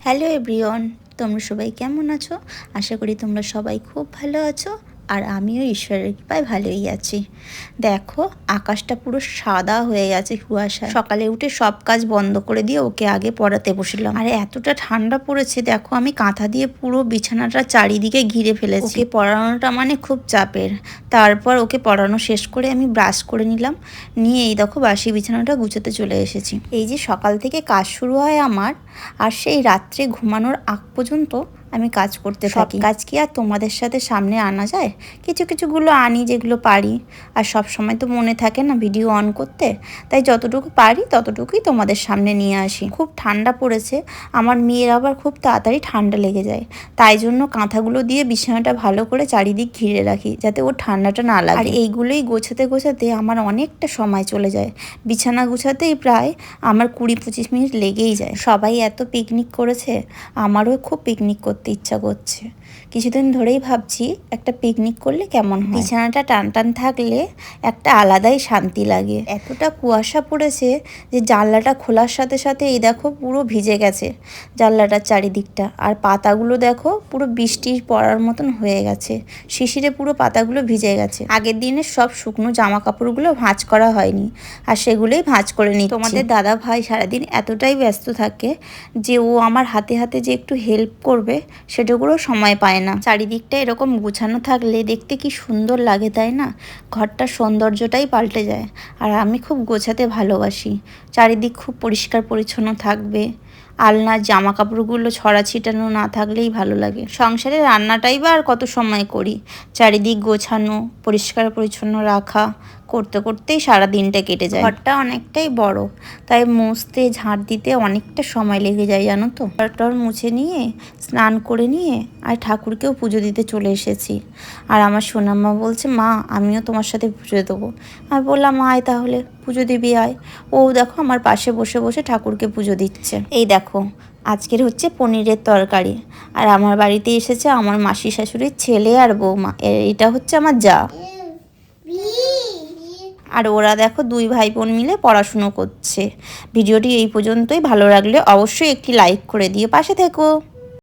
Hello everyone, তোমরা সবাই কেমন আছো? আশা করি তোমরা সবাই খুব ভালো আছো। আর আমিও ঈশ্বরের কৃপায় ভালোই আছি। দেখো, আকাশটা পুরো সাদা হয়ে গেছে কুয়াশা। সকালে উঠে সব কাজ বন্ধ করে দিয়ে ওকে আগে পড়াতে বসলাম। আর এতটা ঠান্ডা পড়েছে, দেখো আমি কাঁথা দিয়ে পুরো বিছানাটা চারিদিকে ঘিরে ফেলেছি। ওকে পড়ানোটা মানে খুব চাপের। তারপর ওকে পড়ানো শেষ করে আমি ব্রাশ করে নিলাম, নিয়ে এই দেখো বাসি বিছানাটা গুছোতে চলে এসেছি। এই যে সকাল থেকে কাজ শুরু হয় আমার, আর সেই রাত্রে ঘুমানোর আগ পর্যন্ত আমি কাজ করতে থাকি। কাজ কি আর তোমাদের সাথে সামনে আনা যায়? কিছু কিছুগুলো আনি যেগুলো পারি, আর সব সময় তো মনে থাকে না ভিডিও অন করতে, তাই যতটুকু পারি ততটুকুই তোমাদের সামনে নিয়ে আসি। খুব ঠান্ডা পড়েছে, আমার মেয়ের আবার খুব তাড়াতাড়ি ঠান্ডা লেগে যায়, তাই জন্য কাঁথাগুলো দিয়ে বিছানাটা ভালো করে চারিদিক ঘিরে রাখি যাতে ওর ঠান্ডাটা না লাগে। আর এইগুলোই গোছাতে গোছাতে আমার অনেকটা সময় চলে যায়। বিছানা গুছাতেই প্রায় আমার 20-25 মিনিট লেগেই যায়। সবাই এত পিকনিক করেছে, আমারও খুব পিকনিক করতে ইচ্ছা করছে। কিছুদিন ধরেই ভাবছি একটা পিকনিক করলে কেমন হয়। বিছানাটা টান টান থাকলে একটা আলাদাই শান্তি লাগে। এতটা কুয়াশা পড়েছে যে জানলাটা খোলার সাথে সাথে এই দেখো পুরো ভিজে গেছে জানলাটার চারিদিকটা। আর পাতাগুলো দেখো পুরো বৃষ্টি পড়ার মতন হয়ে গেছে, শিশিরে পুরো পাতাগুলো ভিজে গেছে। আগের দিনের সব শুকনো জামা কাপড়গুলো ভাঁজ করা হয়নি, আর সেগুলোই ভাঁজ করে নিচ্ছি। তোমাদের দাদা ভাই সারাদিন এতটাই ব্যস্ত থাকে যে ও আমার হাতে হাতে যে একটু হেল্প করবে সেটাগুলো সময় পায় না। চারিদিকটা এরকম গুছানো থাকলে দেখতে কি সুন্দর লাগে, তাই না? ঘরটার সৌন্দর্যটাই পাল্টে যায়। আর আমি খুব গোছাতে ভালোবাসি। চারিদিক খুব পরিষ্কার পরিচ্ছন্ন থাকবে, আলনার জামা কাপড়গুলো ছড়া ছিটানো না থাকলেই ভালো লাগে। সংসারে রান্নাটাই বা আর কত সময় করি, চারিদিক গোছানো পরিষ্কার পরিচ্ছন্ন রাখা করতে করতেই সারা দিনটা কেটে যায়। ঘরটা অনেকটাই বড়, তাই মুছতে ঝাঁট দিতে অনেকটা সময় লেগে যায়, জানো তো। ঘরটর মুছে নিয়ে স্নান করে নিয়ে আর ঠাকুরকেও পুজো দিতে চলে এসেছি। আর আমার সোনাম্মা বলছে, মা আমিও তোমার সাথে পুজো দেবো। আমি বললাম আয় তাহলে পুজো দিবি আয়। ও দেখো আমার পাশে বসে বসে ঠাকুরকে পুজো দিচ্ছে। এই দেখো আজকের হচ্ছে পনিরের তরকারি, আর আমার বাড়িতে এসেছে আমার মাসি শাশুড়ির ছেলে আর বৌমা। এটা হচ্ছে আমার যা। আর ওরা দেখো দুই ভাই বোন মিলে পড়াশুনো করছে। ভিডিওটি এই পর্যন্তই। ভালো লাগলে অবশ্যই একটি লাইক করে দিয়ে পাশে থেকো।